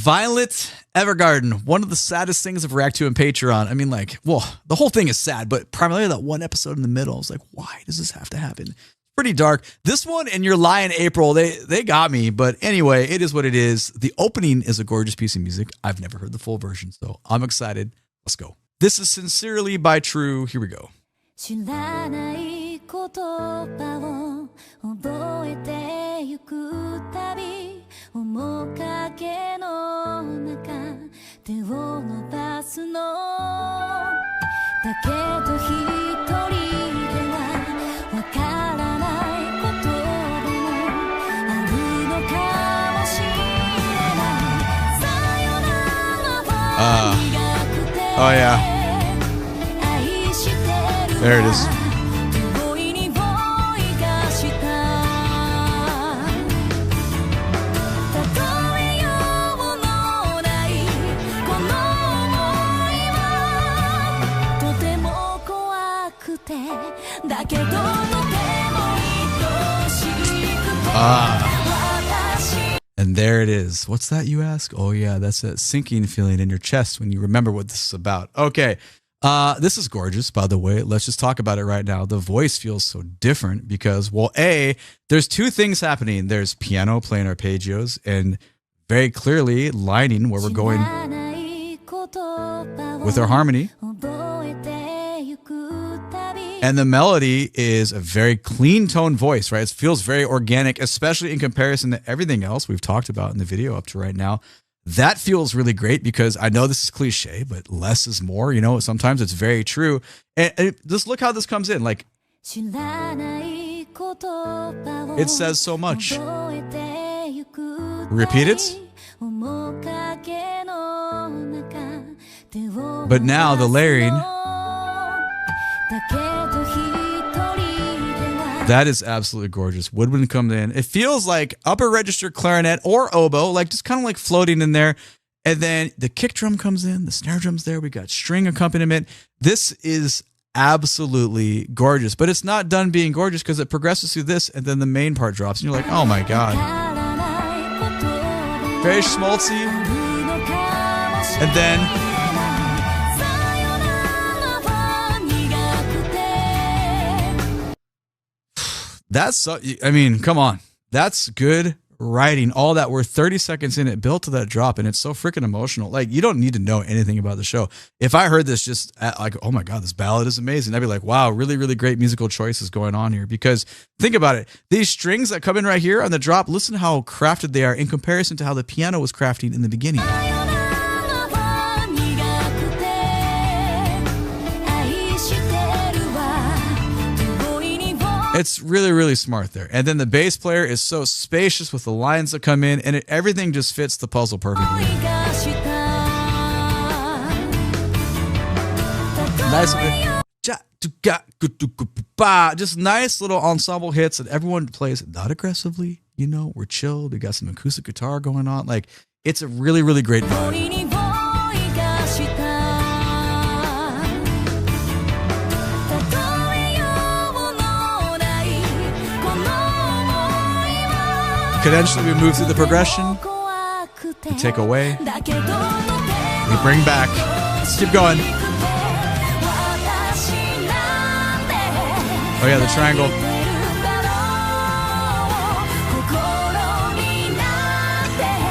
violet-evergarden, one of the saddest things I've reacted to in Patreon. I mean, like, well, the whole thing is sad, but primarily that one episode in the middle. I was like, why does this have to happen? Pretty dark. This one and Your Lie in April, they got me. But anyway, it is what it is. The opening is a gorgeous piece of music. I've never heard the full version, so I'm excited. Let's go. This is Sincerely by True. Here we go. 知らない言葉を覚えてゆくたび面影の中手を伸ばすのだけど一人ではわからないこともあるのかもしれないさよならは苦くて Oh yeah. There it is. And there it is. What's that, you ask? Oh yeah, that's that sinking feeling in your chest when you remember what this is about. Okay. This is gorgeous, by the way. Let's just talk about it right now. The voice feels so different because, well, there's two things happening. There's piano playing arpeggios and very clearly lining where we're going with our harmony. And the melody is a very clean tone voice, right? It feels very organic, especially in comparison to everything else we've talked about in the video up to right now. That feels really great because I know this is cliche, but less is more, you know, sometimes it's very true. And just look how this comes in. Like, it says so much. Repeat it. But now the layering, that is absolutely gorgeous. Woodwind comes in. It feels like upper register clarinet or oboe, like just kind of like floating in there. And then the kick drum comes in, the snare drum's there. We got string accompaniment. This is absolutely gorgeous, but it's not done being gorgeous because it progresses through this and then the main part drops and you're like, oh my God. Very schmaltzy. And then that's so, I mean, come on. That's good writing. All that, we're 30 seconds in, it built to that drop, and it's so freaking emotional. Like, you don't need to know anything about the show. If I heard this just like, oh my God, this ballad is amazing, I'd be like, wow, really, really great musical choices going on here. Because think about it. These strings that come in right here on the drop, listen how crafted they are in comparison to how the piano was crafting in the beginning. It's really, really smart there. And then the bass player is so spacious with the lines that come in, and everything just fits the puzzle perfectly. Nice. Just nice little ensemble hits, and everyone plays not aggressively. You know, we're chilled. We got some acoustic guitar going on. Like, it's a really, really great vibe. Cadentially, we move through the progression. We take away. We bring back. Let's keep going. Oh yeah, the triangle.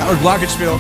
Or Glockenspiel.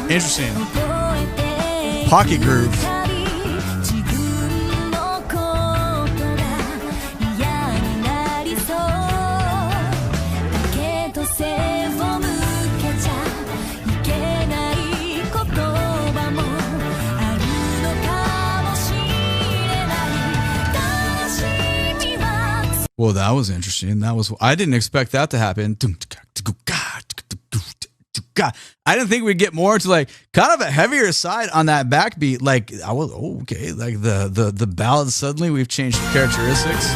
Interesting. Pocket groove. Well, that was interesting. I didn't expect that to happen. I didn't think we'd get more to like kind of a heavier side on that backbeat. Like I was okay. Like the ballad suddenly we've changed characteristics.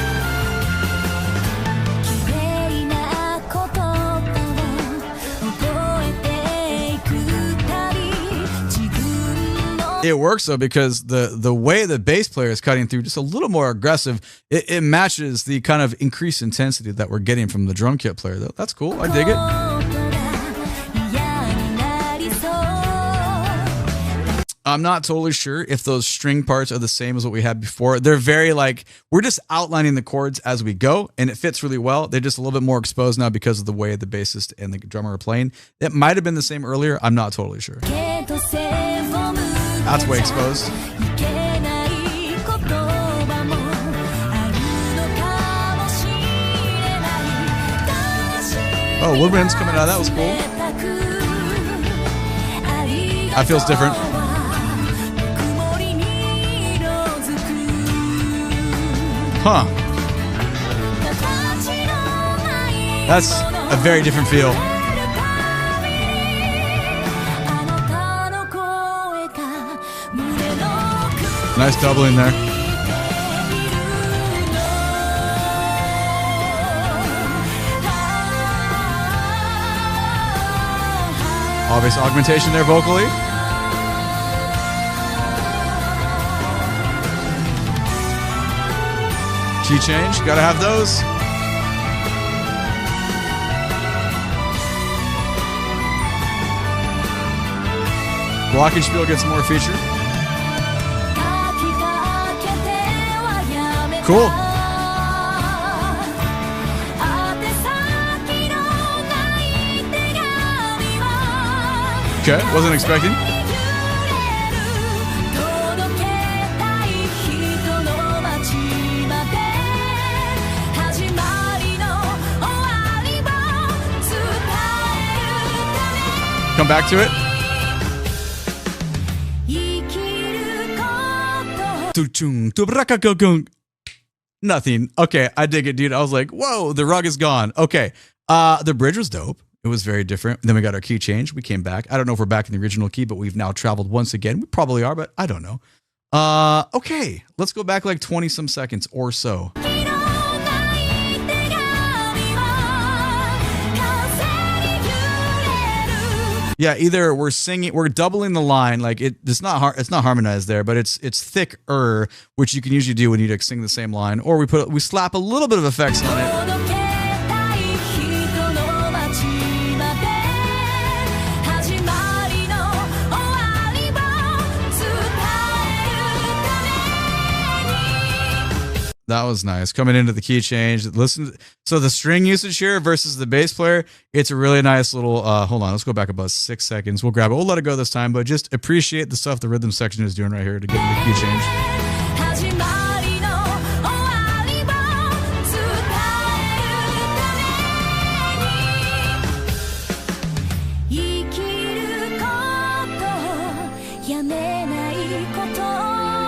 It works though because the way the bass player is cutting through just a little more aggressive, it matches the kind of increased intensity that we're getting from the drum kit player though. That's cool. I dig it. I'm not totally sure if those string parts are the same as what we had before. They're very like, we're just outlining the chords as we go and it fits really well. They're just a little bit more exposed now because of the way the bassist and the drummer are playing. It might have been the same earlier. I'm not totally sure. That's way exposed. Oh, woodwind's coming out. That was cool. That feels different. Huh. That's a very different feel. Nice doubling there. Obvious augmentation there vocally. Key change, gotta have those. Glockenspiel gets more feature. Cool. Okay, wasn't expecting. Come back to it. Nothing. Okay, I dig it, dude. I was like, whoa, the rug is gone. Okay. The bridge was dope. It was very different. Then we got our key change. We came back. I don't know if we're back in the original key, but we've now traveled once again. We probably are, but I don't know. Okay. Let's go back like 20 some seconds or so. Yeah, either we're singing, we're doubling the line, like it's not harmonized there, but it's thicker, which you can usually do when you sing the same line, or we slap a little bit of effects on it. That was nice. Coming into the key change. Listen, so the string usage here versus the bass player, it's a really nice little, hold on, let's go back about 6 seconds. We'll grab it. We'll let it go this time, but just appreciate the stuff the rhythm section is doing right here to get into the key change.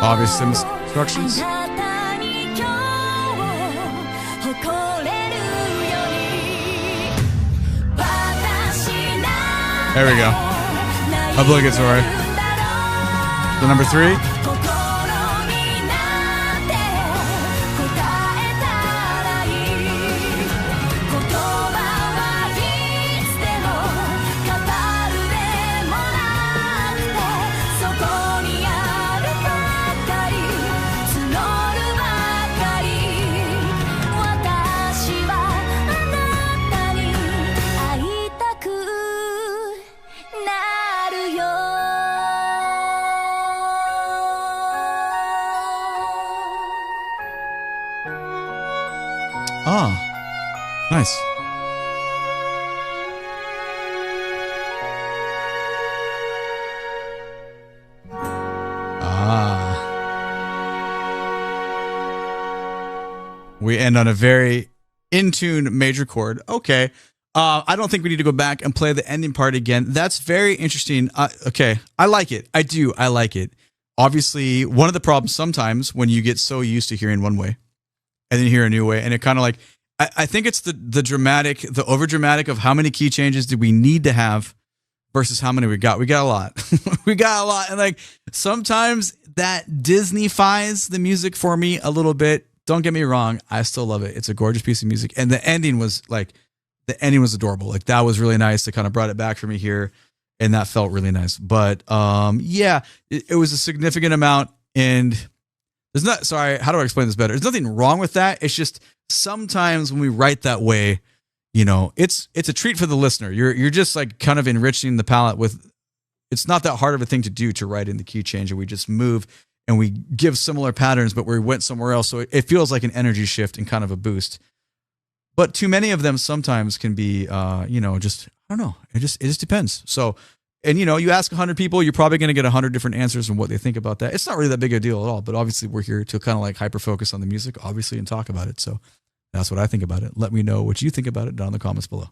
Obvious instructions. There we go. Obligatory. The number 3. Ah, nice. We end on a very in-tune major chord. Okay. I don't think we need to go back and play the ending part again. That's very interesting. Okay. I like it. I do. I like it. Obviously, one of the problems sometimes when you get so used to hearing one way and then you hear a new way, and it kind of like, I think it's the dramatic, the over dramatic of how many key changes do we need to have versus how many we got. We got a lot. We got a lot. And like sometimes that Disney-fies the music for me a little bit. Don't get me wrong. I still love it. It's a gorgeous piece of music. And the ending was adorable. Like that was really nice. They kind of brought it back for me here. And that felt really nice. But yeah, it was a significant amount. And there's not, sorry, how do I explain this better? There's nothing wrong with that. It's just sometimes when we write that way, you know, it's a treat for the listener. You're just like kind of enriching the palette with, it's not that hard of a thing to do to write in the key change. And we just move and we give similar patterns, but we went somewhere else. So it feels like an energy shift and kind of a boost. But too many of them sometimes can be, you know, just, I don't know. It just depends. So, and you know, you ask 100 people, you're probably going to get 100 different answers on what they think about that. It's not really that big a deal at all, but obviously we're here to kind of like hyper focus on the music, obviously, and talk about it. So that's what I think about it. Let me know what you think about it down in the comments below.